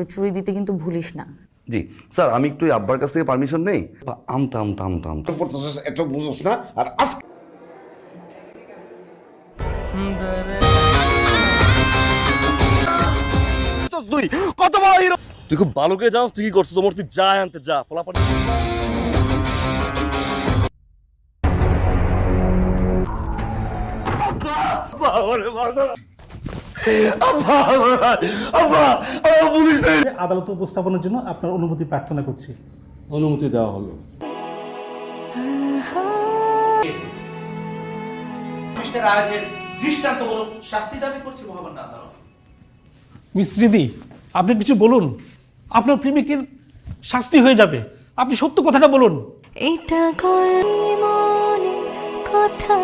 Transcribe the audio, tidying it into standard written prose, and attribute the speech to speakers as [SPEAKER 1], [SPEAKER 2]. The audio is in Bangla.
[SPEAKER 1] চুরি দিতে কিন্তু ভুলিস না।
[SPEAKER 2] জি স্যার, আমি একটু আব্বার কাছ থেকে পারমিশন নেই। আমতা আমতা আমতা আমতা
[SPEAKER 3] এটা বুঝোস না। আর আজকে
[SPEAKER 2] তুই কত বড় হিরো, তুই খুব ভালো করে জানিস তুই কি করছিস। ওমর তুই যা আনতে যা পোলাপান।
[SPEAKER 4] আদালতে উপস্থাপনের জন্য আপনার অনুমতি প্রার্থনা করছি।
[SPEAKER 5] অনুমতি দেওয়া হলো।
[SPEAKER 6] মিস্টার আয়াজের দৃষ্টান্তমূলক শাস্তি দাবি করছে মহামান্য আদালত।
[SPEAKER 4] মিস রিদি, আপনি কিছু বলুন, আপনার প্রেমিকের শাস্তি হয়ে যাবে। আপনি সত্য কথাটা বলুন।
[SPEAKER 7] এটা করলি মনে কথা